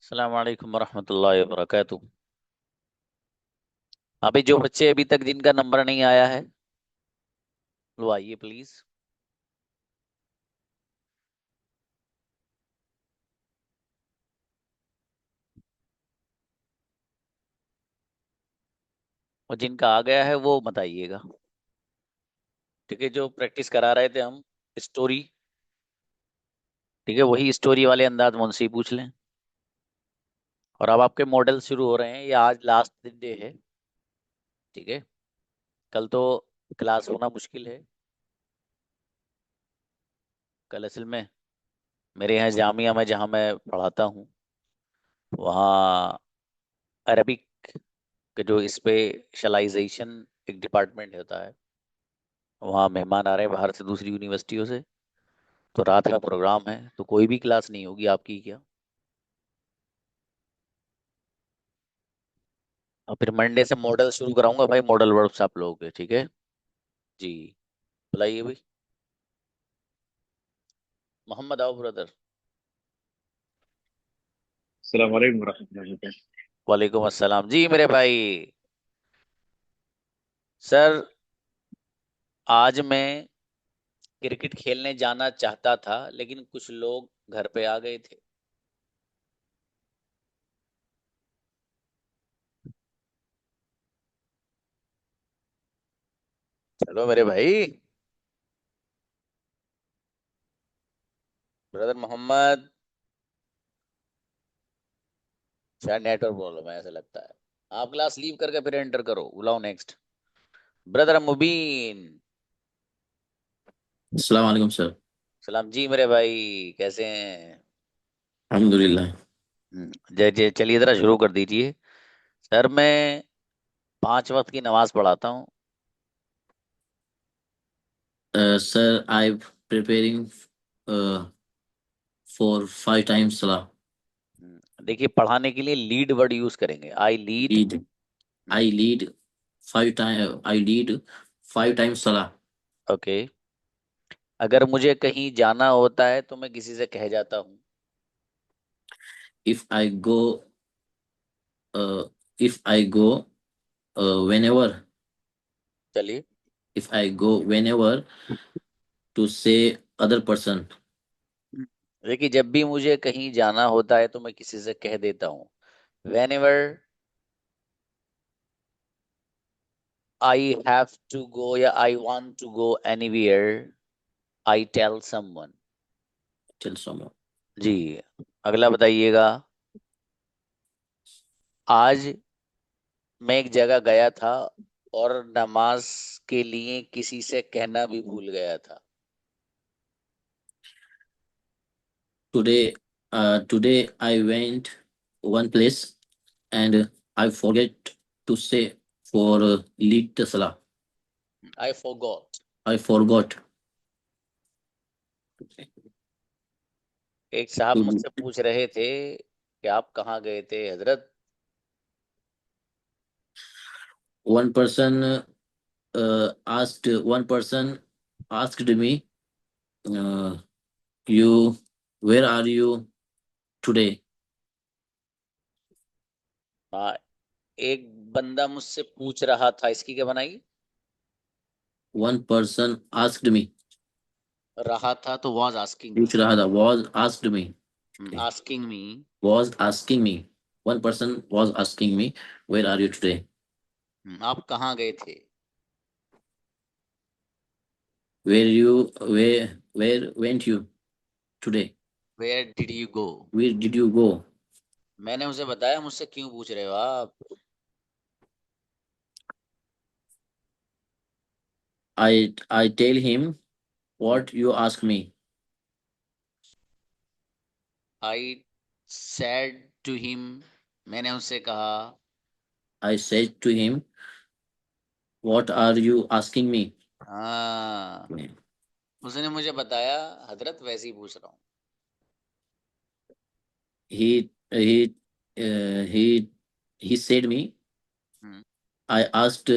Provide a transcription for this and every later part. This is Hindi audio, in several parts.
अस्सलाम वालेकुम वरहमतुल्लाहि वबरकातुहू। अभी जो बच्चे अभी तक जिनका नंबर नहीं आया है वो आइए प्लीज। और जिनका आ गया है वो मत आइएगा। ठीक है, जो प्रैक्टिस करा रहे थे हम स्टोरी, ठीक है, वही स्टोरी वाले अंदाज में उनसे ही पूछ लें। और अब आपके मॉडल शुरू हो रहे हैं, ये आज लास्ट डे है। ठीक है, कल तो क्लास होना मुश्किल है। कल असल में मेरे यहाँ जामिया में जहाँ मैं पढ़ाता हूँ वहाँ अरबिक के जो स्पेशलाइजेशन एक डिपार्टमेंट होता है, वहाँ मेहमान आ रहे हैं बाहर से दूसरी यूनिवर्सिटियों से। तो रात का प्रोग्राम है तो कोई भी क्लास नहीं होगी आपकी क्या। और फिर मंडे से मॉडल शुरू कराऊंगा भाई, मॉडल वर्ब्स आप लोगों के। ठीक है जी, बुलाइए भाई। मोहम्मद आओ ब्रदर। अस्सलाम वालेकुम वरहमतुल्लाहि वबरकातुहू। वालेकुम अस्सलाम जी मेरे भाई। सर, आज मैं क्रिकेट खेलने जाना चाहता था लेकिन कुछ लोग घर पे आ गए थे। चलो मेरे भाई, ब्रदर मोहम्मद, शायद नेटवर्क प्रॉब्लम है ऐसा लगता है। आप क्लास लीव करके फिर एंटर करो, बुलाओ नेक्स्ट। ब्रदर मुबीन। अस्सलाम वालेकुम सर। सलाम जी मेरे भाई, कैसे हैं? अल्हम्दुलिल्लाह। जय जय, चलिए जरा शुरू कर दीजिए। सर, मैं 5 वक्त की नमाज पढ़ाता हूँ। Sir I preparing for 5 times salah. देखिए, पढ़ाने के लिए लीड वर्ड यूज करेंगे, आई lead. Lead. I lead 5 times. I lead 5 times salah. Okay. अगर मुझे कहीं जाना होता है तो मैं किसी से कह जाता हूँ। If I go, uh, if I go, whenever, चलिए। if I go whenever to say other person. देखिए, जब भी मुझे कहीं जाना होता है तो मैं किसी से कह देता हूँ। Whenever I have to go या I want to go anywhere, I tell someone. Tell someone. जी, अगला बताइएगा। आज मैं एक जगह गया था और नमाज के लिए किसी से कहना भी भूल गया था। Today I went one place and I forget to say for lead the salah. I forgot. I forgot. एक साहब to मुझसे पूछ रहे थे कि आप कहाँ गए थे हजरत। one person one person asked me, uh, you where are you today? हाँ, एक बंदा मुझसे पूछ रहा था, इसकी क्या बनाई? One person asked me. रहा था तो वाज आस्किंग मी। पूछ रहा था was asked me. Okay. Asking me. Was asking me. One person was asking me, where are you today? आप कहाँ गए थे? Where went you today? Where did you go? Where did you go? मैंने उसे बताया, मुझसे क्यों पूछ रहे हो आप। I tell him what you ask me. I said to him, मैंने उससे कहा। I said to him, what are you asking me? हाँ, उसने मुझे बताया हजरत वैसे ही पूछ रहा हूँ। He he he said me. Hmm, I asked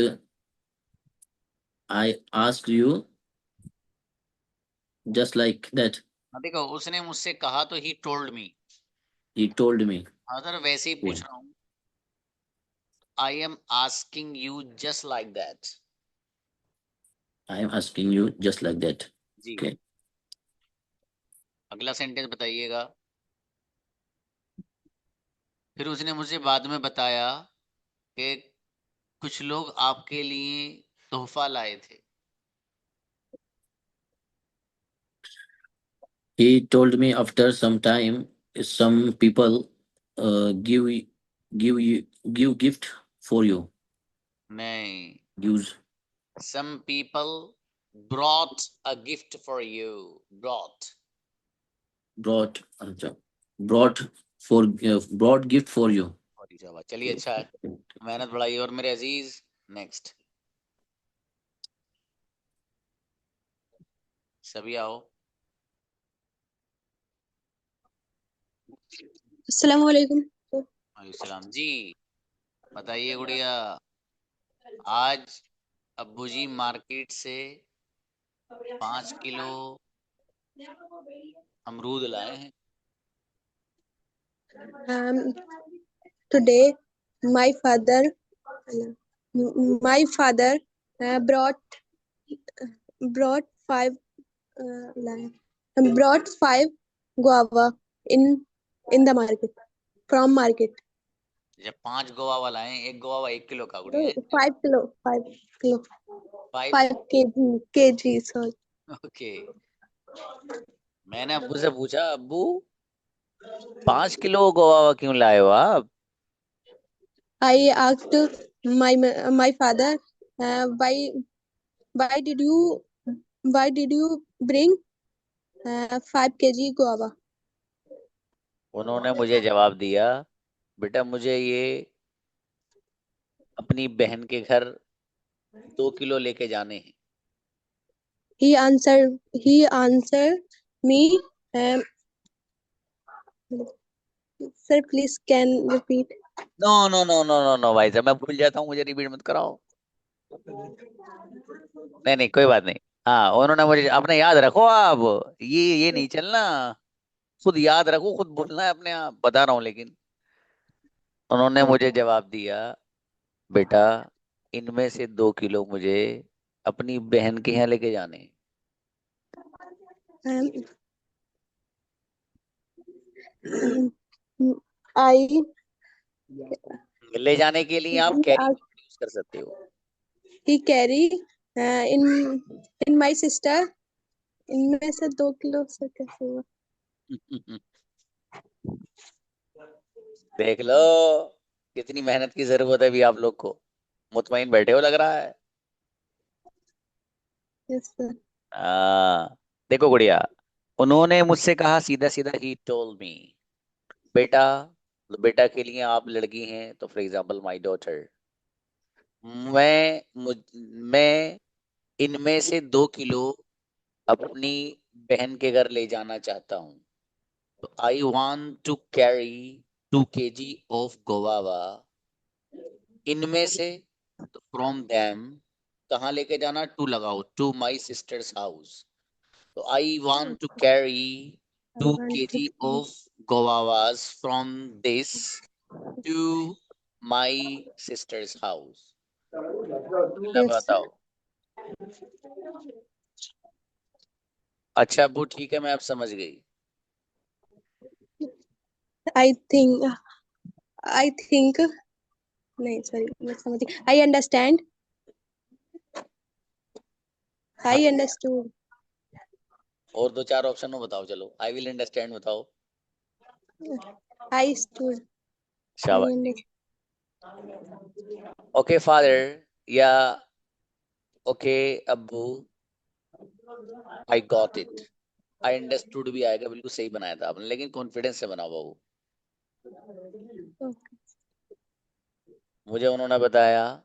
I asked you just like that. हाँ, देखो उसने मुझसे कहा तो he told me. He told me. हाँ सर, वैसे ही पूछ Okay. रहा हूँ। I am asking you just like that. I am asking you just like that. जी। Okay. अगला सेंटेंस बताइएगा। फिर उसने मुझे बाद में बताया कि कुछ लोग आपके लिए तोहफा लाए थे। He told me after some time, some people give you give gift for you. नहीं, Gives some people brought a gift for you। brought। brought brought for brought gift for you. Sorry शाबाश, चलिए अच्छा है। मेहनत बढ़ाइए और मेरे अजीज। नेक्स्ट। सभी आओ। अस्सलाम वालेकुम। वालेकुम सलाम जी। बताइए गुड़िया। आज अब्बू जी मार्केट से 5 किलो अमरूद लाए हैं। Today my father my father brought five brought five guava in the market from market. जब 5 गोवा लाए हैं, एक गोवा 1 किलो का गुड़िया है। 5 kilo 5। 5 kg sorry. ओके। मैंने अब्बू से पूछा, अब्बू 5 किलो गोवा क्यों लाए हो आप? I asked my father why did you why did you bring 5 kg guava. उन्होंने मुझे जवाब दिया, बेटा मुझे ये अपनी बहन के घर 2 किलो लेके जाने हैं। He answered me, sir please can repeat. No no no no no no भाई साहब, मैं भूल जाता हूँ, मुझे रिपीट मत कराओ। नहीं नहीं, कोई बात नहीं। हाँ, उन्होंने मुझे, अपने याद रखो आप, ये नहीं चलना। खुद याद रखो, खुद बोलना है अपने आप, बता रहा हूँ लेकिन। उन्होंने मुझे जवाब दिया, बेटा इनमें से 2 किलो मुझे अपनी बहन के यहाँ लेके जाने हैं। I ले जाने के लिए आप he कैरी asked, यूज कर सकते हो। he carry in my sister इनमें से 2 किलो से कैसे हुआ. देख लो, कितनी मेहनत की जरूरत है अभी आप लोग को। मुतमईन बैठे हो लग रहा है। Yes sir. देखो गुड़िया, उन्होंने मुझसे कहा सीधा सीधा, ही टोल्ड मी। बेटा, तो बेटा के लिए आप लड़की हैं तो फॉर एग्जाम्पल माई डॉटर, मैं इनमें से 2 किलो अपनी बहन के घर ले जाना चाहता हूँ। तो I want to carry 2 kg of guava. इनमें से, तो फ्रॉम देम, कहाँ लेके जाना, टू लगाओ, टू माई सिस्टर्स हाउस। तो I want to carry I to want to KG of guavas from this to my sister's house. क्या yes sir. बताओ? अच्छा अबू, ठीक है, मैं अब समझ गई। I think I think नहीं sorry मैं समझ गई. I understand. हाँ, I understood. और 2 4 ऑप्शन में बताओ, चलो। आई विल अंडरस्टैंड बताओ। I stood. I शाबाश। understood. ओके फादर, या ओके अब्बू, I got it. I understood भी आएगा, बिल्कुल सही बनाया था आपने, लेकिन कॉन्फिडेंस से बनाओ बाबू। मुझे उन्होंने बताया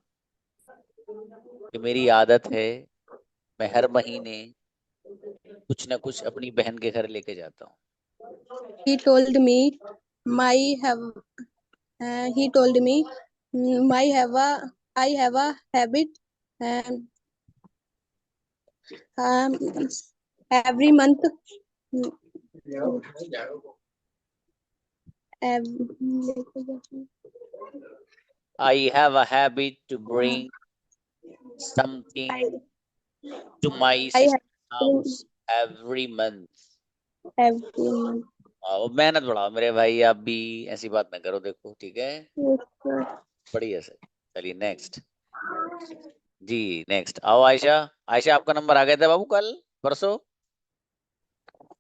कि मेरी आदत है, मैं हर महीने कुछ ना कुछ अपनी बहन के घर लेके जाता हूँ। He told me my have he told me my have a I have a habit um, um, every month I have a habit to bring something to my I sister's have house every month. every month. आओ मेहनत बढ़ाओ मेरे भाई, आप भी ऐसी बात ना करो, देखो ठीक है, Yes, sir. बढ़िया से। चलिए नेक्स्ट जी, नेक्स्ट आओ आयशा। आयशा आपका नंबर आ गया था बाबू कल परसों।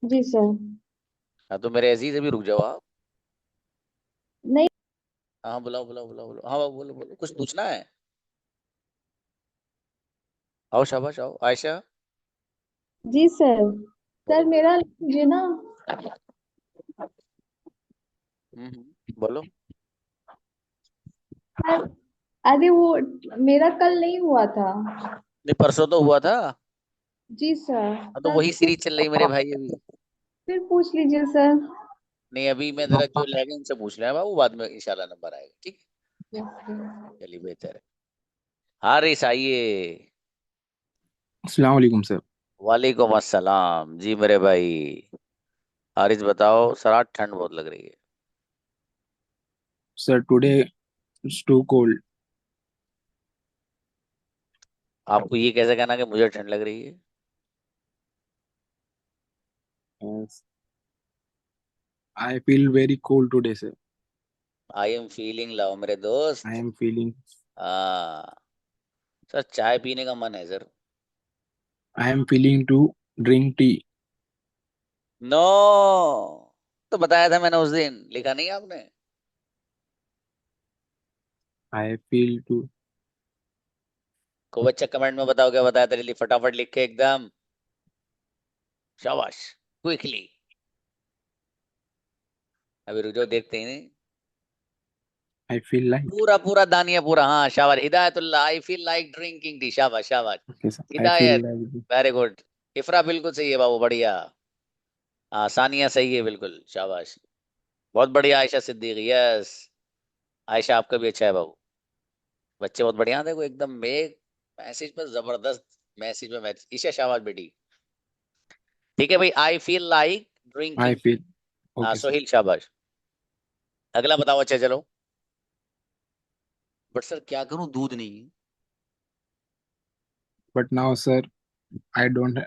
जी सर। हाँ तो मेरे अजीज अभी रुक जाओ आप। नहीं। हाँ बुलाओ बुलाओ बुलाओ बुलाओ, हाँ बाबू बोलो बोलो, कुछ पूछना है? आओ शाबाश, आओ आयशा। जी सर। बोलो सर मेरा ये ना बोलो। सर, अरे वो मेरा कल नहीं हुआ था। नहीं परसों तो हुआ था। जी सर। हाँ तो सर वही सीरीज चल रही मेरे भाई अभी। फिर पूछ लीजिए सर। नहीं अभी मैं जरा जो लेगा उनसे पूछ लिया बाबू, बाद में इंशाल्लाह नंबर आएगा, ठीक है। Yes sir. चलिए बेहतर है। हारिस आइए। अस्सलाम वालेकुम सर। वालेकुम अस्सलाम जी मेरे भाई। हारिस बताओ सर, आज ठंड बहुत लग रही है। Sir today it's too cold. आपको ये कैसे कहना कि मुझे ठंड लग रही है? I feel very cold today sir. I am feeling लाओ मेरे दोस्त। आई एम फीलिंग हाँ सर, चाय पीने का मन है sir. I am feeling to drink tea. No, तो बताया था मैंने उस दिन, लिखा नहीं आपने? I feel to. खूब अच्छा कमेंट में बताओ क्या बताया था, जल्दी फटाफट लिख के एकदम, शाबाश, क्विकली। अभी रुक जाओ, देखते ही नहीं। I feel like. पूरा पूरा दानिया पूरा, हाँ शाबाश Hidayatullah, I feel like drinking tea, शाबाश शाबाश। Okay sir I feel Hidayat, like. Very good. Ifra बिल्कुल सही है बाबू, बढ़िया। हाँ सानिया सही है बिल्कुल, शाबाश। बहुत बढ़िया आयशा सिद्दीकी, यस। आयशा आपका भी अच्छा है बाबू। बच्चे बहुत बढ़िया, देखो एकदम एक मैसेज पर जबरदस्त, मैसेज में मैसेज। ईशा शाबाश बेटी। ठीक है भाई, आई feel like I drinking. Feel. हाँ ओके सर। सोहिल शाबाश। अगला बताओ, अच्छा चलो। बट सर क्या करूं, दूध नहीं है। But now sir I don't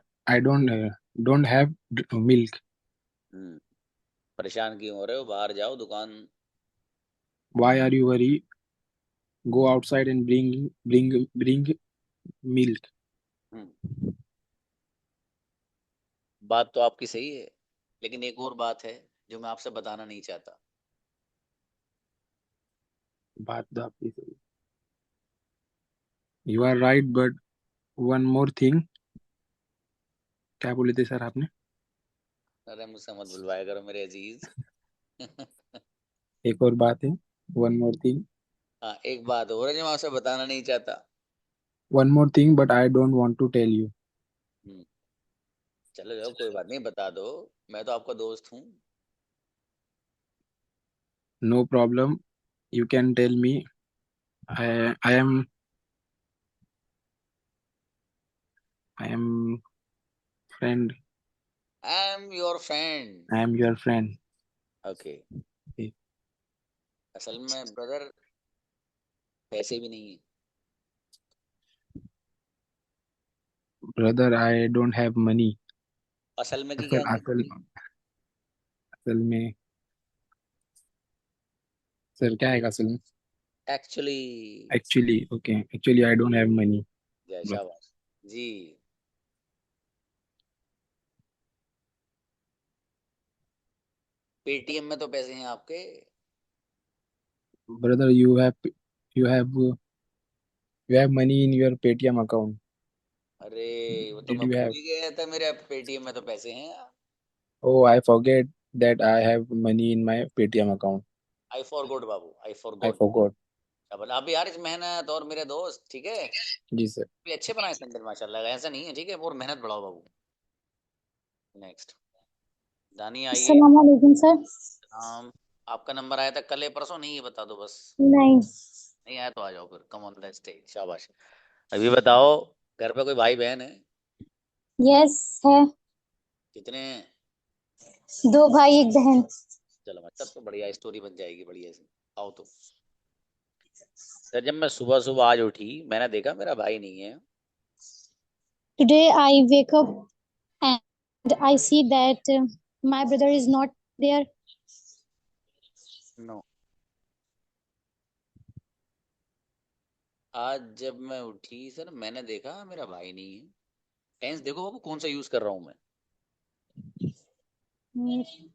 have milk. परेशान क्यों हो रहे हो, बाहर जाओ दुकान। Why are you worry? Go outside and bring milk. हम्म, बात तो आपकी सही है, लेकिन एक और बात है जो मैं आपसे बताना नहीं चाहता। बात तो आपकी सही। You are right but one more thing. क्या बोले थे सर आपने? अरे मुझसे मत बुलवाया करो मेरे अजीज। एक और बात है। One more thing. हाँ एक बात और है जो मैं आपसे बताना नहीं चाहता। One more thing but I don't want to tell you. हम्म, चलो जाओ कोई बात नहीं, बता दो, मैं तो आपका दोस्त हूँ। No problem. You can tell me. I am friend. I am your friend. I am your friend. Okay. असल में ब्रदर पैसे भी नहीं है। Brother I don't have money. असल में की असल क्या असल नहीं। असल में सर क्या है असल में? Actually. Actually okay actually I don't have money. जय शाबाश जी। पेटीएम में तो पैसे हैं आपके। Brother you have money in your Paytm account. अरे वो तो डिड मैं यू भूल हैव? ही गया था, मेरे पेटीएम में तो पैसे हैं। Oh I forget that I have money in my Paytm account. I for good बाबू, I for I good. Forgot. अब अभी यार इस मेहनत और मेरे दोस्त, ठीक है, जी सर। भी अच्छे बनाए संदल माशाल्लाह, ऐसा नहीं है, ठीक है, और मेहनत बढ़ाओ बाबू। नेक्स्ट दानी आइए। अस्सलाम वालेकुम सर। आपका नंबर आया था कल या परसों, नहीं ये बता दो बस। नहीं। नहीं आया तो आ जाओ फिर, कम ऑन द स्टेज, शाबाश। अभी बताओ, घर पे कोई भाई बहन है? यस है। कितने हैं? 2 भाई 1 बहन। चलो मैं तब तो बढ़िया स्टोरी बन जाएगी बढ़िया से। आओ तो सर, जब मैं सुबह सुबह आज उठी, मैंने देखा मेरा भाई नहीं है। Today I wake up and I see that my brother is not there. No. आज जब मैं उठी सर, मैंने देखा मेरा भाई नहीं है। टेंस देखो बाबू कौन सा यूज कर रहा हूं मैं।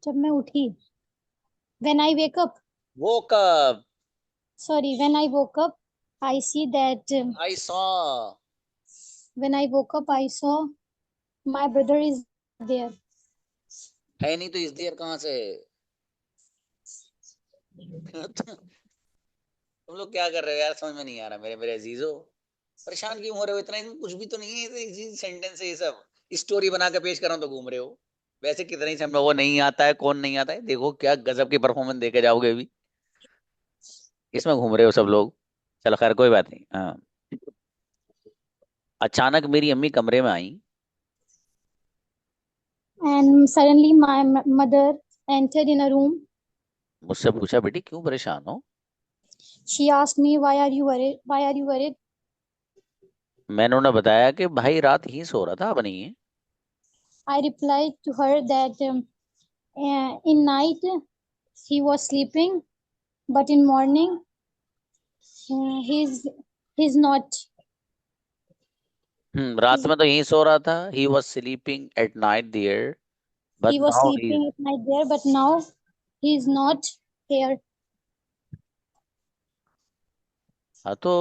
जब मैं उठी, when I wake up, वो कब sorry, when I woke up, I see that I saw. when I woke up, I saw my brother is there. है नहीं तो इस देर कहाँ से। तुम लोग क्या कर रहे हो यार, समझ में नहीं आ रहा। मेरे मेरे अजीजों, परेशान क्यों हो रहे हो इतना, इसमें कुछ भी तो नहीं है, ये इजी सेंटेंस है ये सब। स्टोरी बना के पेश कर रहा हूं तो घूम रहे हो। वैसे कितने ही समय वो नहीं आता है, कौन नहीं आता है, देखो क्या गजब की परफॉर्मेंस देके जाओगे अभी। इसमें घूम रहे हो सब लोग। चलो खैर कोई बात नहीं। हाँ, अचानक मेरी अम्मी कमरे में आई। And suddenly my mother entered in a room. मुझसे पूछा, बेटी क्यों परेशान हो। She asked me, why are you worried? Why are you worried? मैंने उन्हें बताया कि भाई रात ही सो रहा था, अब नहीं है। I replied to her that in night he was sleeping, but in morning he's not. रात He's, में तो यहीं सो रहा था। He was sleeping at night there, but he was now he. sleeping at night there, but now he's not here. हाँ तो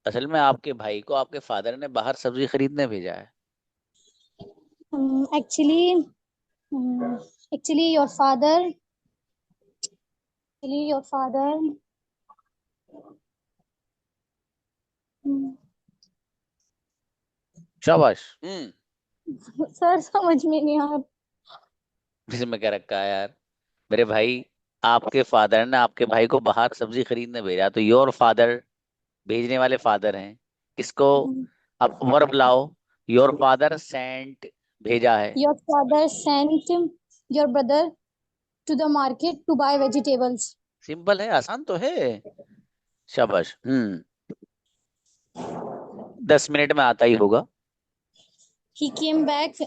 असल में आपके भाई को आपके फादर ने बाहर सब्जी खरीदने भेजा है। Um, actually, um, actually, your father, actually, your father. शाबाश। सर समझ में नहीं आ रहा। इसमें क्या रखा है यार। मेरे भाई, आपके फादर ने आपके भाई को बाहर सब्जी खरीदने भेजा, तो योर फादर भेजने वाले फादर हैं। इसको अब वर्ब लाओ। योर फादर सेंट, भेजा है। Your father sent your brother to the market to buy vegetables. Simple है, आसान तो है। शाबाश। 10 मिनट में आता ही होगा। He came back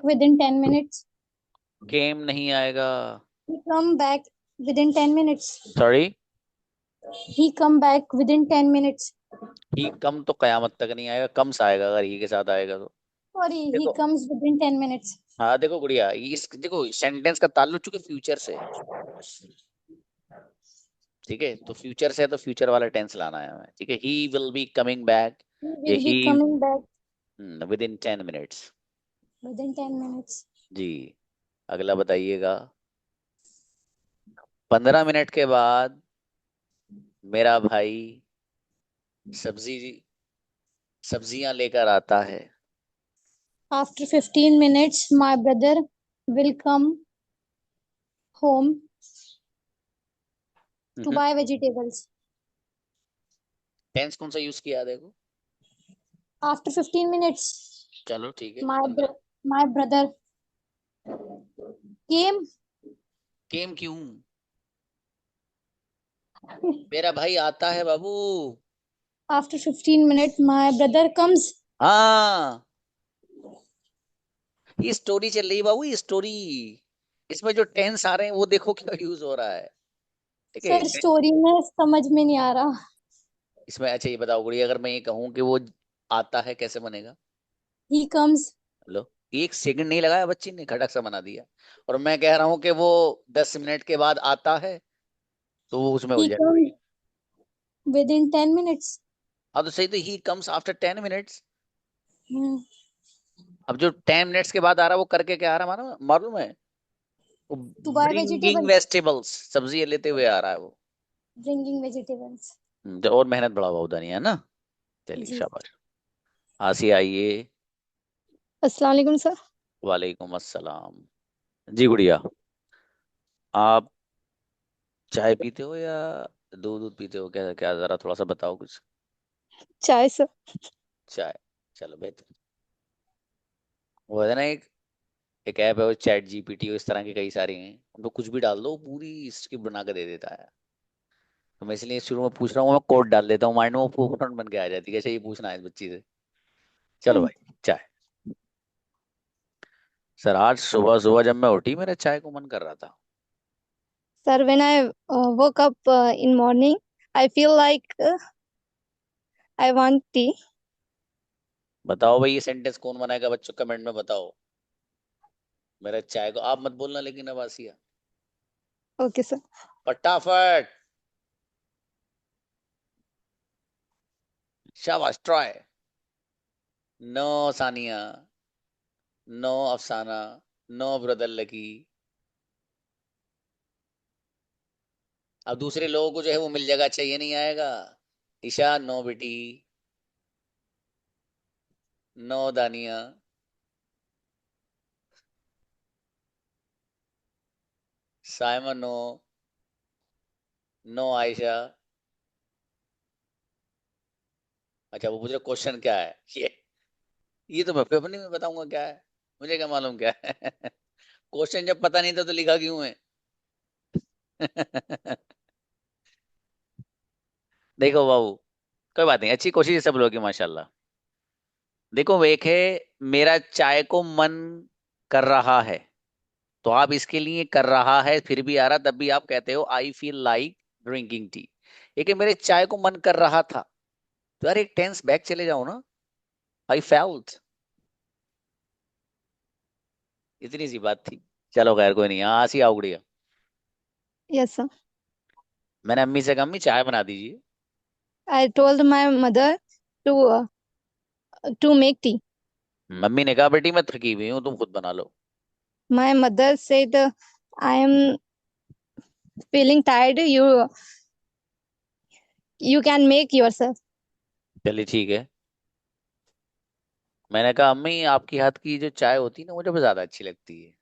within 10 minutes. केम नहीं आएगा। He come back within 10 minutes. Sorry, He come back within 10 minutes. ही कम तो कयामत तक नहीं आएगा, कम सा आएगा अगर ही के साथ आएगा तो। Sorry, he देखो, comes within 10 minutes. हाँ देखो गुड़िया, इस देखो सेंटेंस का ताल्लुक चूंकि फ्यूचर से है, ठीक है, तो फ्यूचर से है तो फ्यूचर वाला टेंस लाना है हमें। ठीक है, he will be coming back, He ये will he be coming back with in 10 minutes. within 10 minutes. जी, अगला बताइएगा। 15 मिनट के बाद मेरा भाई सब्जी सब्जियां लेकर आता है। After 15 minutes, my brother will come home to buy vegetables. Tense कौन सा यूज किया है देखो। After 15 minutes, चलो ठीक है, my brother came. केम क्यों, मेरा भाई आता है बाबू। After 15 minutes, my brother comes. हाँ, ये स्टोरी चल रही है बाबू, ये स्टोरी। इसमें जो टेंस आ रहे हैं वो देखो क्या यूज हो रहा है। ठीक है, सर स्टोरी में समझ में नहीं आ रहा। इसमें अच्छा ये बताओ गुड़िया, अगर मैं ये कहूँ कि वो आता है कैसे बनेगा। He comes. लो, एक सेकंड नहीं लगाया बच्ची ने, खटक सा बना दिया। और मैं कह रहा हूँ कि वो 10 मिनट के बाद आता है, तो वो उसमें He उलझन हो रही है। comes within 10 minutes. हाँ तो सही, तो he comes after 10 minutes. Hmm. अब जो 10 मिनट्स के बाद आ रहा है वो करके क्या आ रहा है मालूम है, वो To buy bringing vegetables. Vegetables, सब्जी लेते हुए आ रहा है वो। Bringing vegetables. तो और मेहनत बढ़ावा होता नहीं है ना। चलिए जी। शाबाश। आसिया आइए। अस्सलाम वालेकुम सर। वालेकुम अस्सलाम। जी गुड़िया, आप चाय पीते हो या दूध दूध पीते हो, क्या क्या जरा थोड़ा सा बताओ कुछ। चाय सर। चाय, चलो बेहतर। वो है ना एक एक ऐप है वो चैट जीपीटी, इस तरह के कई सारे हैं, उन पर कुछ भी डाल दो पूरी स्क्रिप्ट बना के दे देता है। तो मैं इसलिए शुरू में पूछ रहा हूँ, मैं कोड डाल देता हूँ माइंड में, वो फौरन बन के आ जाती है कैसे ये पूछना है इस बच्ची से। चलो भाई चाय। सर आज सुबह सुबह जब मैं उठी मेरा चाय को मन कर रहा था। Sir, when I woke up in morning, I feel like I want tea. बताओ भाई ये सेंटेंस कौन बनाएगा बच्चों, कमेंट में बताओ। मेरा चाय को आप मत बोलना लेकिन अब आसिया, Okay, sir. फटाफट। शाबाश ट्राई। नो सानिया, नो अफसाना, नो ब्रदर लकी। अब दूसरे लोगों को जो है वो मिल जाएगा, चाहिए नहीं आएगा। ईशा नो बेटी, नो दानिया, साइमन नो, नो आयशा। अच्छा वो पूछ रहे क्वेश्चन क्या है, ये तो मैं पेपर नहीं में बताऊंगा क्या है, मुझे क्या मालूम क्या है। क्वेश्चन जब पता नहीं था तो लिखा क्यों है। देखो बाबू, कोई बात नहीं, अच्छी कोशिश है सब लोगों की माशाल्लाह। देखो एक है, मेरा चाय को मन कर रहा है, तो आप इसके लिए कर रहा है फिर भी आ रहा तब भी आप कहते हो आई फील लाइक ड्रिंकिंग टी। एक है मेरे चाय को मन कर रहा था, तो यार एक टेंस बैक चले जाओ ना, आई फेल्ट। इतनी सी बात थी। चलो खैर कोई नहीं, हाँ हंसी आ उड़ी है। Yes, sir. मैंने अम्मी से कहा अम्मी चाय बना दीजिए। I told my mother to make tea. Mummy ने कहा बेटी मैं थकी हुई हूँ तुम खुद बना लो। My mother said, I am feeling tired. You can make yourself. चलिए ठीक है। मैंने कहा अम्मी आपकी हाथ की जो चाय होती है ना मुझे बहुत ज्यादा अच्छी लगती है।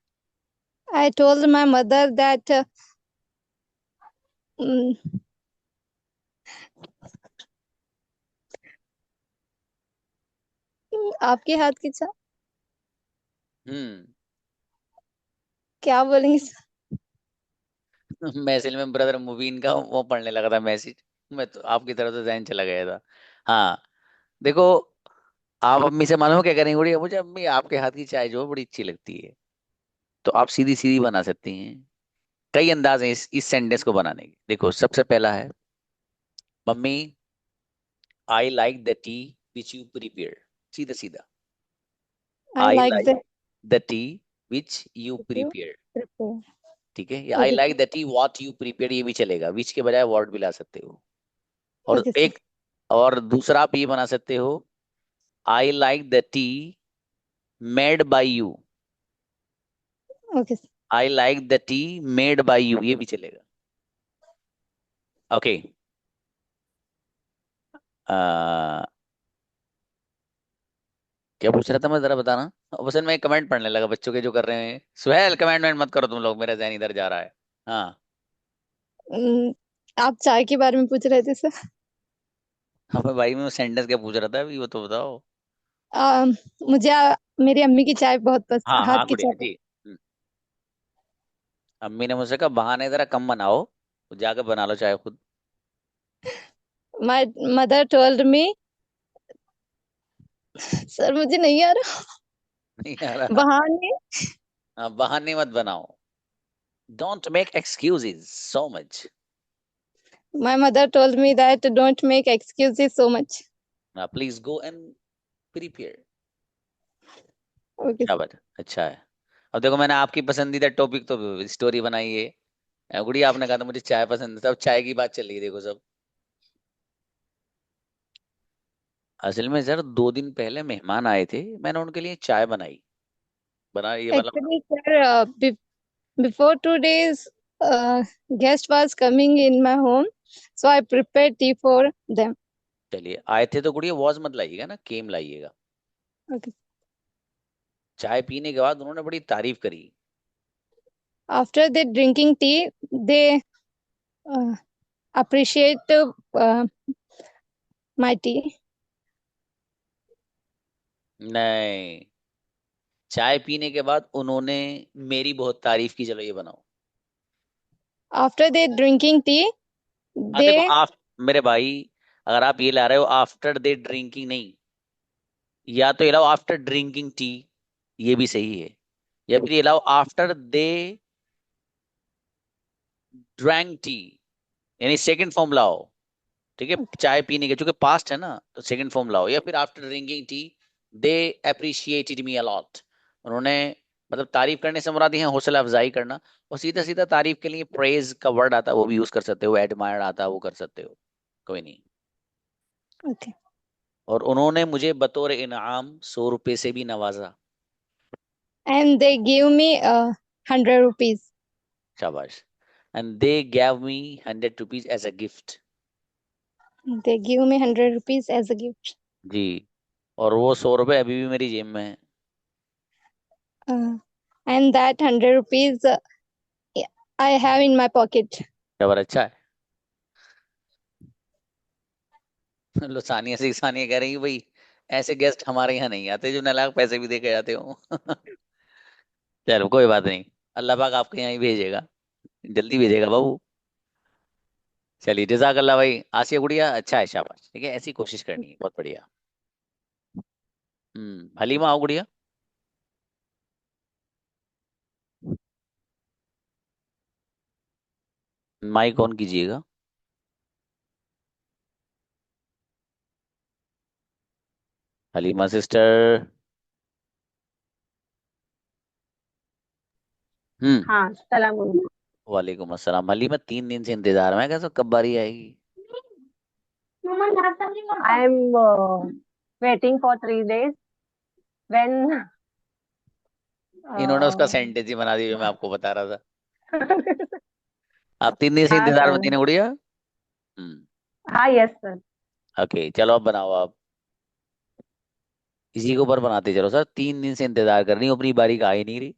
I told my mother that mm, आपके हाथ की चाय हम्म। क्या बोलेंगे sir? मैसेज में ब्रदर मुबीन का वो पढ़ने लगा था मैसेज, मैं तो आपकी तरफ तो जहन चला गया था। हाँ देखो, आप अम्मी से मालूम है क्या करेंगे, गुड़िया मुझे अम्मी आपके हाथ की चाय जो है बड़ी अच्छी लगती है। तो आप सीधी सीधी बना सकती हैं। कई अंदाज हैं इस सेंटेंस को बनाने के। देखो सबसे पहला है, mummy I like the T which you prepare. सीधा सीधा, I I like like the the T which you you prepare. prepare. ठीक है, या आई Okay, like the T what you prepare, ये भी चलेगा, विच के बजाय व्हाट भी ला सकते हो। और okay, sir. एक, और दूसरा आप ये बना सकते हो, I like the T made by you. Okay, sir. I like the T made by you, ये भी चलेगा। ओके। क्या पूछ रहा था मैं जरा बताना। अब असल में कमेंट पढ़ने लगा बच्चों के जो कर रहे हैं। सुहेल कमेंट वमेंट मत करो तुम लोग, मेरा ध्यान इधर जा रहा है। हाँ। Mm, आप चाय के बारे में पूछ रहे थे सर। हाँ भाई मैं सेंटेंस क्या पूछ रहा था अभी वो तो बताओ। मुझे मेरी अम्मी की चाय बहुत हाँ पसंद, हाथ हाँ की गुड़िया चाय। जी। अम्मी ने मुझसे कहा बहाने जरा कम बनाओ, तो जाकर बना लो चाहे खुद। My mother told me, sir मुझे नहीं आ रहा नहीं आ रहा। बहाने। हाँ बहाने मत बनाओ, don't make excuses so much. My mother told me that don't make excuses so much. Please go and prepare. Okay. क्या बात है, अच्छा है। अब देखो मैंने आपकी पसंदीदा टॉपिक तो स्टोरी बनाई है। गुड़िया आपने कहा था मुझे चाय पसंद है, सब चाय की बात चल रही है देखो सब। असल में सर 2 दिन पहले मेहमान आए थे, मैंने उनके लिए चाय बनाई, बना ये मतलब। Actually sir, before 2 days, guest was coming in my home, so I prepared tea for them. चलिए आए थे तो गुड़िया वॉज मत लाइएगा ना, केम लाइएगा। Okay. चाय पीने के बाद उन्होंने बड़ी तारीफ करी। After they drinking tea, they uh, appreciate my tea. नहीं, चाय पीने के बाद उन्होंने मेरी बहुत तारीफ की। चलो ये बनाओ। After they drinking tea, हाँ देखो, they आप मेरे भाई, अगर आप ये ला रहे हो आफ्टर दे ड्रिंकिंग, नहीं, या तो ये लाओ आफ्टर ड्रिंकिंग टी, ये भी सही है, या फिर ये लाओ आफ्टर दे ड्रैंक टी, यानी सेकंड फॉर्म लाओ। ठीक है, चाय पीने के, चूंकि पास्ट है ना, तो सेकंड फॉर्म लाओ, या फिर आफ्टर ड्रिंकिंग टी दे अप्रिशिएटेड मी अलॉट। उन्होंने, मतलब तारीफ करने से मुराद है हौसला अफजाई करना। और सीधा सीधा तारीफ के लिए प्रेज का वर्ड आता है, वो भी यूज कर सकते हो, एडमायर आता है, वो कर सकते हो, कोई नहीं। okay, और उन्होंने मुझे बतौर इनाम 100 रुपए से भी नवाजा। and they give me 100 rupees. शाबाश। And they gave me 100 rupees as a gift. They give me 100 rupees as a gift. जी। और वो 100 रुपए अभी भी मेरी जेब में है। And that 100 rupees I have in my pocket. खबर अच्छा है। लो, सानिया से सानिया कह रही है भाई, ऐसे गेस्ट हमारे यहाँ नहीं आते जो नालायक पैसे भी दे के जाते हो। चलो कोई बात नहीं, अल्लाह पाक आपके यहाँ ही भेजेगा, जल्दी भेजेगा बाबू। चलिए जज़ाकल्लाह भाई। आसिया गुड़िया अच्छा है, शाबाश, ठीक है, ऐसी कोशिश करनी है, बहुत बढ़िया। हलीमा आओ गुड़िया। माइक ऑन कीजिएगा। हलीमा सिस्टर। हाँ, सलाम अलैकुम। वालेकुम अस्सलाम। हलीमा 3 दिन से इंतजार में, कैसे कब बारी आएगी? I am waiting for 3 days when इन्होंने उसका uh, सेंटेंस ही बना दिया जो मैं आपको बता रहा था। आप 3 दिन से हाँ इंतजार में सर, थी ना गुड़िया? हम्म। हाँ यस सर। ओके चलो, अब बनाओ आप। इसी के ऊपर बनाते चलो सर, 3 दिन से इंतजार कर रही हूँ, अपनी बारी का आ ही नहीं रही।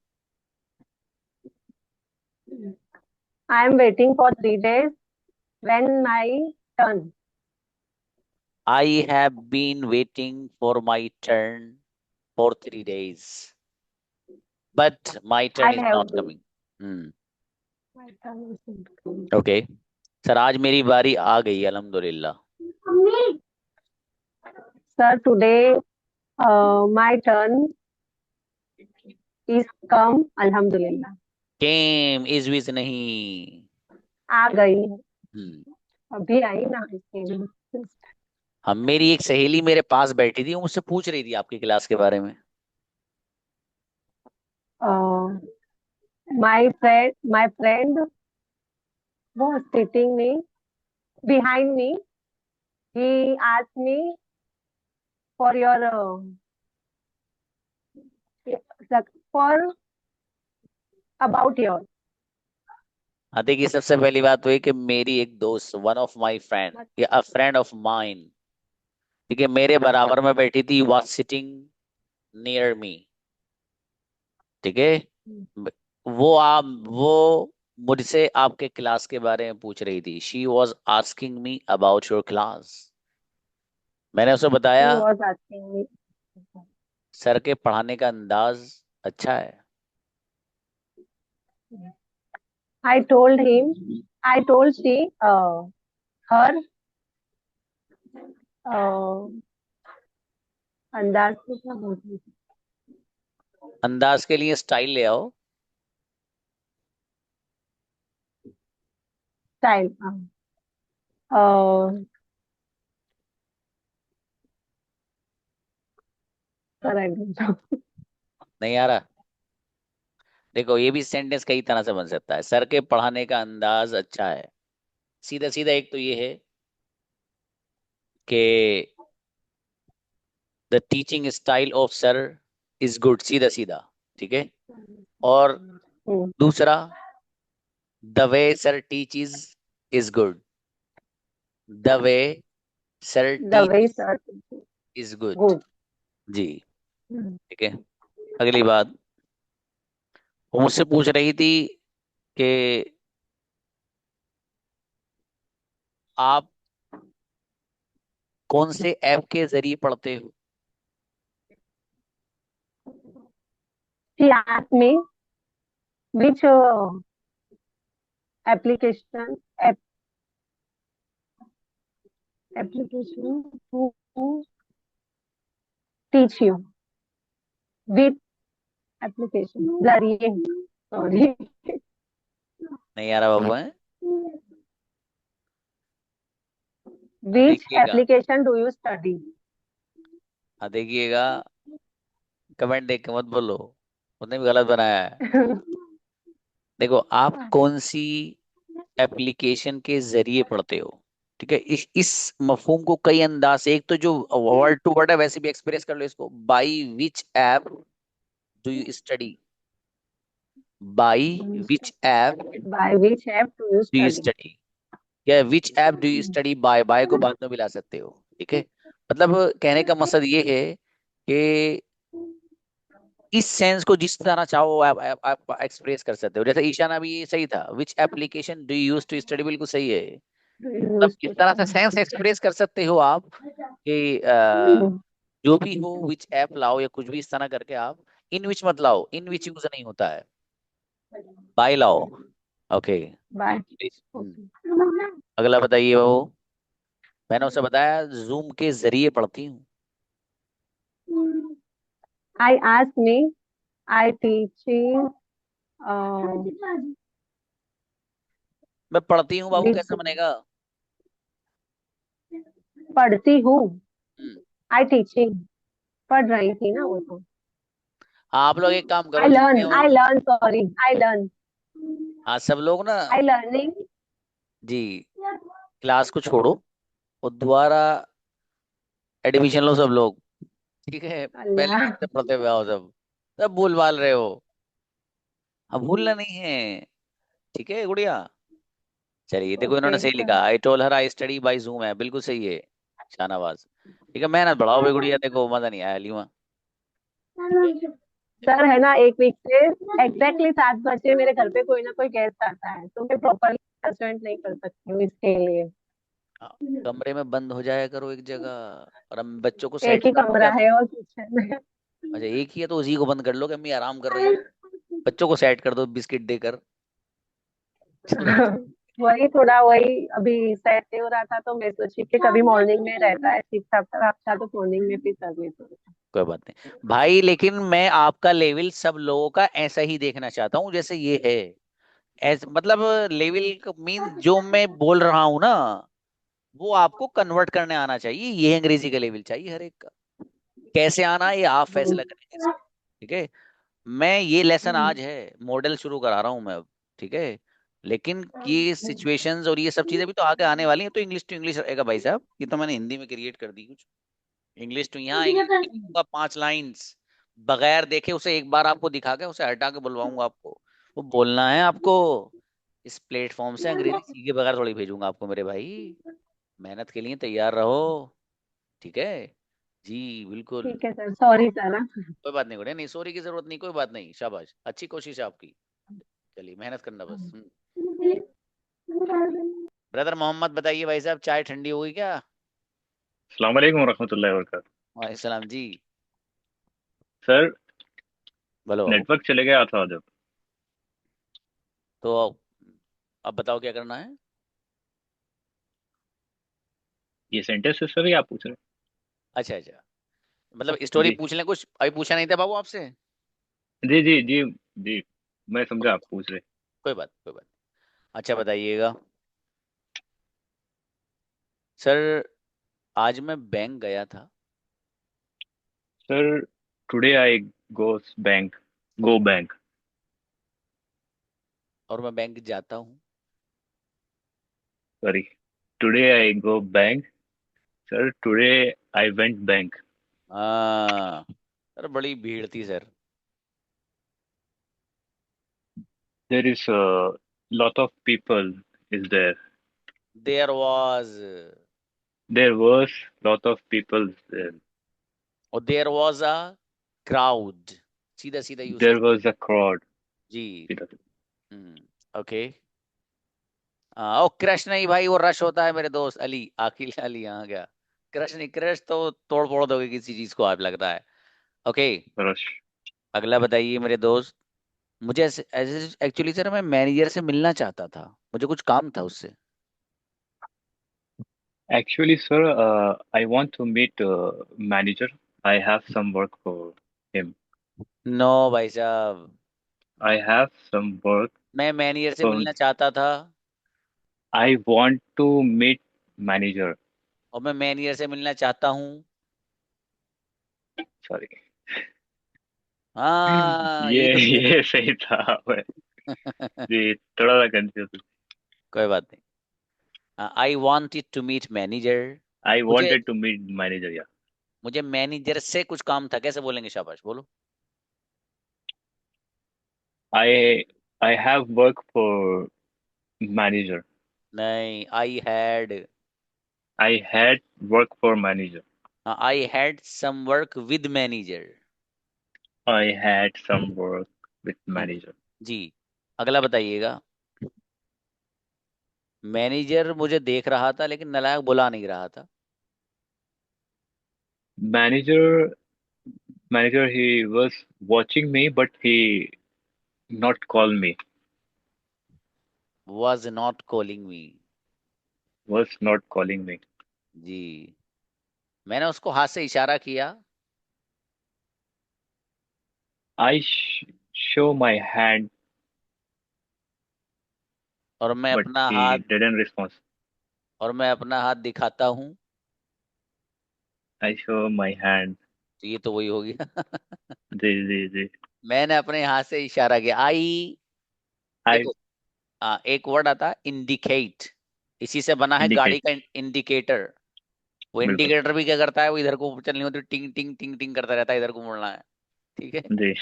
I am waiting for 3 days when my turn. I have been waiting for my turn for 3 days, but my turn I is have not been. coming. Hmm. My turn is not coming. Okay sir, आज मेरी बारी आ गई अल्हम्दुलिल्लाह। Sir, today my turn is come. Alhamdulillah. Came is with नहीं। आ गई है। हम्म। अभी आई ना इसके लिए। हम, मेरी एक सहेली मेरे पास बैठी थी, वो मुझसे पूछ रही थी आपकी क्लास के बारे में। My friend was sitting me behind me. He asked me for your for about your. हाँ देखिए, सबसे पहली बात तो ये कि मेरी एक दोस्त, वन ऑफ माई फ्रेंड या अ फ्रेंड ऑफ माइन, ठीक है, मेरे बराबर में बैठी थी, वॉज सिटिंग नियर मी। ठीक है, वो मुझसे आपके क्लास के बारे में पूछ रही थी। She was asking me about your class. मैंने उसे He बताया, was asking me. सर के पढ़ाने का अंदाज अच्छा है। I told him. I told her uh, अंदाज से क्या बोलते हैं? अंदाज के लिए स्टाइल ले आओ। Style. Uh, sir, I don't know. नहीं आ रहा? देखो, ये भी सेंटेंस कई तरह से बन सकता है। सर के पढ़ाने का अंदाज अच्छा है, सीधा सीधा एक तो ये है कि the teaching style of sir is good, सीधा सीधा, ठीक है। और Hmm. दूसरा, the way sir teaches is good, the way sir The way teach sir. Is good. Good. जी, Hmm. ठीक है। अगली बात, वो मुझसे पूछ रही थी कि आप कौन से ऐप के जरिए पढ़ते हो। She asked me which application app, application to teach you. Which application? Blurry. Sorry. नहीं आ रहा बाबू है। Which देखिएगा, application do you study? देखिएगा, कमेंट देख के मत बोलो, उसने भी गलत बनाया है। देखो आप कौन सी एप्लीकेशन के जरिए पढ़ते हो, ठीक है। इस मफहूम को कई अंदाज से, एक तो जो वर्ड टू वर्ड है वैसे भी एक्सप्रेस कर लो इसको, by which app do you study, by which app By which app do you do you study? Study, या which app do you study by, by को बाद में मिला सकते हो, ठीक है। मतलब कहने का मकसद ये है कि इस सेंस को जिस तरह चाहो आप एक्सप्रेस कर सकते हो। जैसे ईशाना भी ये सही था, which application do you use to study, बिल्कुल सही है। Do you मतलब use इस to तरह से study? सेंस एक्सप्रेस कर सकते हो आप कि जो भी हो विच ऐप लाओ या कुछ भी इस तरह करके आप, इन विच मत लाओ, इन विच यूज नहीं होता है, बाय लाओ। Okay, By. Okay. अगला बताइए। वो मैंने उसे बताया जूम के जरिए पढ़ती हूँ। I asked me, I teaching uh, मैं पढ़ती हूँ बाबू which कैसे बनेगा? पढ़ती हूँ। हम्म, I teaching पढ़ रही थी ना वो तो। आप लोग एक काम I करो जितने learn, हो, I learn, sorry, I learn, हाँ सब लोग ना I learning. जी क्लास को छोड़ो और दोबारा एडमिशन लो सब लोग, ठीक है। पहले अल्लाह। से पढ़ते हुए आओ सब, सब भूल भाल रहे हो, अब भूलना नहीं है, ठीक है गुड़िया। चलिए देखो इन्होंने Okay, सही sir. लिखा, I told her I study bye zoom है, बिल्कुल सही है शाहनवाज। ठीक है, मेहनत बढ़ाओ भाई गुड़िया, देखो मजा नहीं आया लिवा, ठीक है। सर है ना, एक वीक से एग्जैक्टली 7 बजे मेरे घर पे कोई ना कोई गेस्ट आता है, तो मैं प्रॉपरली अटेंड नहीं कर सकती हूँ इसके लिए। हाँ, कमरे में बंद हो जाया करो एक जगह, और हम बच्चों को एक सेट ही कर दो कमरा क्या। है और किचन में। अच्छा एक ही है तो उसी को बंद कर लो कि अम्मी आराम कर रही है, बच्चों को सेट कर दो बिस्किट देकर। चलो वही थोड़ा वही अभी सेट नहीं हो रहा था, तो मैं सोची कि कभी मॉर्निंग में रहता है ठीक ठाक, तो अच्छा तो मॉर्निंग में फिर कर लेती हूँ। कोई बात नहीं भाई, लेकिन मैं आपका लेवल सब लोगों का ऐसा ही देखना चाहता हूँ जैसे ये है। मतलब लेवल मीन जो मैं बोल रहा हूँ ना वो आपको कन्वर्ट करने आना चाहिए, ये अंग्रेजी का लेवल चाहिए हर एक का। कैसे आना है ये आप फैसला करेंगे इसका, ठीक है। मैं ये लेसन आज है, मॉडल शुरू करा रहा हूँ मैं अब, ठीक है। लेकिन ये सिचुएशंस और ये सब चीजें भी तो आगे आने वाली हैं, तो इंग्लिश टू इंग्लिश रहेगा भाई साहब, ये तो मैंने हिंदी में क्रिएट कर दी कुछ। इंग्लिश टू यहाँ इंग्लिश लिखूंगा 5 लाइंस, बगैर देखे उसे एक बार आपको दिखा के उसे हटा के बुलवाऊंगा आपको, वो बोलना है आपको। इस प्लेटफॉर्म से अंग्रेजी सीखे बगैर थोड़ी भेजूंगा आपको मेरे भाई, मेहनत के लिए तैयार रहो, ठीक है। जी बिल्कुल। ठीक है सर, सॉरी सर। कोई बात नहीं गुड़िया, नहीं सॉरी की जरूरत नहीं, कोई बात नहीं, शाबाश, अच्छी कोशिश है आपकी। चलिए मेहनत करना बस। ब्रदर मोहम्मद बताइए भाई साहब, चाय ठंडी हो गई क्या? अस्सलाम वालेकुम वरहमतुल्लाहि वबरकातुहू। वालेकुम सलाम जी। सर बोलो बाबू। नेटवर्क चले गया था जब। तो अब बताओ क्या करना है। ये सेंटेंस है सर, ये आप पूछ रहे अच्छा अच्छा, मतलब हैं? स्टोरी जी पूछ लें कुछ, अभी पूछा नहीं था बाबू आपसे। जी जी जी जी, मैं समझा आप पूछ रहे। कोई बात कोई बात। अच्छा बताइएगा सर, आज मैं बैंक गया था, sir today I goes bank, go bank. और मैं बैंक जाता हूँ। Sorry, today I go bank. Sir today I went bank. हाँ सर, बड़ी भीड़ थी sir. There is lot of people is there. There was, there was lot of people there. और देयर वाज अ क्राउड, सीधा सीधा यूज देयर कर। Was a crowd. जी। ओके। ओ क्रश नहीं भाई, वो रश होता है मेरे दोस्त अली, आकिल अली यहाँ गया। क्रश नहीं, क्रश तो तोड़ फोड़ दोगे किसी चीज को, आप लगता है। ओके। रश। अगला बताइए मेरे दोस्त। मुझे ऐसे एक्चुअली सर मैं मैनेजर से मिलना चाहता था, मुझे कुछ काम था उससे। Actually, sir, I want to meet manager. I have some work for him. नो भाई साहब, I have some work मैं मैनेजर से for. मिलना चाहता था I want to meet manager. और मैं मैनेजर से मिलना चाहता हूँ। Sorry. हाँ ये यही तो कह ये सही था मैं रहे। जी थोड़ा सा कंफ्यूज. कोई बात नहीं। I wanted to meet manager. I मुझे wanted to meet manager. Yeah. मुझे मैनेजर से कुछ काम था, कैसे बोलेंगे? शाबाश बोलो। I I have work for manager. नहीं, I had. I had work for manager. I had some work with manager. I had some work with manager. जी। अगला बताइएगा। मैनेजर मुझे देख रहा था लेकिन नालायक बुला नहीं रहा था। Manager manager he was watching me but he not call me. Was not calling me. Was not calling me. जी। मैंने उसको हाथ से इशारा किया I show my hand और मैं but अपना हाथ he didn't respond. दिखाता हूँ। I show my hand. तो ये तो वही हो गया। जी जी जी. मैंने अपने हाथ से इशारा किया। आई I देखो, एक वर्ड आता है इंडिकेट, इसी से बना है गाड़ी indicate. का इंडिकेटर। वो बिल्कुल. इंडिकेटर भी क्या करता है, वो इधर को चलनी होती है, टिंग टिंग टिंग टिंग करता रहता है, इधर को मुड़ना है। ठीक है। जी.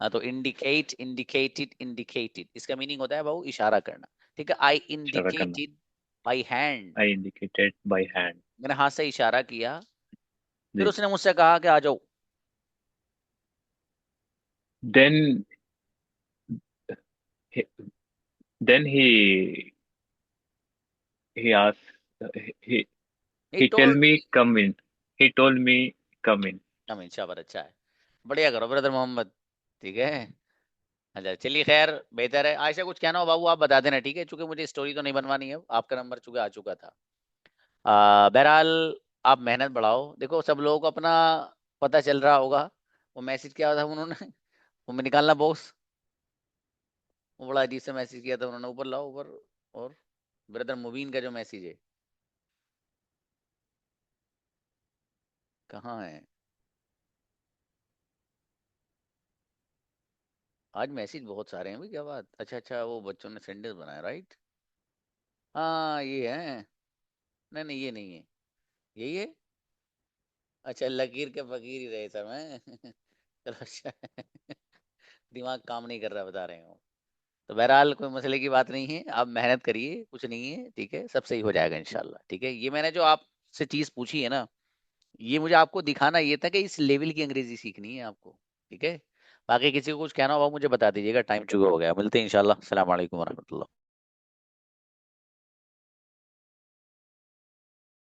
हाँ, तो इंडिकेट, इंडिकेटेड, इंडिकेटेड, इसका मीनिंग होता है भाऊ इशारा करना। ठीक है। आई इशारा करना. Indicated by hand, I indicated by hand. मैंने हाथ से इशारा किया। फिर जी. उसने मुझसे कहा कि आ जाओ। Then he, then he asked he he he tell told me me. come in. He told me come in. अमीन शाबाश, अच्छा है, बढ़िया करो ब्रदर मोहम्मद। ठीक है। अच्छा चलिए, खैर बेहतर है। आयशा कुछ कहना हो बाबू आप बता देना, ठीक है, क्योंकि मुझे स्टोरी तो नहीं बनवानी है, आपका नंबर चूंकि आ चुका था। बहरहाल आप मेहनत बढ़ाओ। देखो सब लोगों को अपना पता चल रहा होगा। वो मैसेज किया था उन्होंने, वो में निकालना बॉक्स, वो बड़ा अजीब से मैसेज किया था उन्होंने। ऊपर लाओ ऊपर। और ब्रदर मुबीन का जो मैसेज है, कहाँ है? आज मैसेज बहुत सारे हैं भाई, क्या बात। अच्छा अच्छा, वो बच्चों ने सेंटेंस बनाया, राइट। हाँ ये है। नहीं नहीं ये नहीं है, यही है। अच्छा, लकीर के फकीर ही रहे समय। चलो अच्छा है। दिमाग काम नहीं कर रहा, बता रहे हो। तो बहरहाल कोई मसले की बात नहीं है, आप मेहनत करिए, कुछ नहीं है, ठीक है, सब सही हो जाएगा इंशाल्लाह। ठीक है। ये मैंने जो आपसे चीज पूछी है ना, ये मुझे आपको दिखाना ये था कि इस लेवल की अंग्रेजी सीखनी है आपको। ठीक है। बाकी किसी को कुछ कहना होगा मुझे बता दीजिएगा, टाइम चुका हो गया। मिलते हैं इंशाल्लाह। अस्सलाम वालेकुम वरहमतुल्लाह।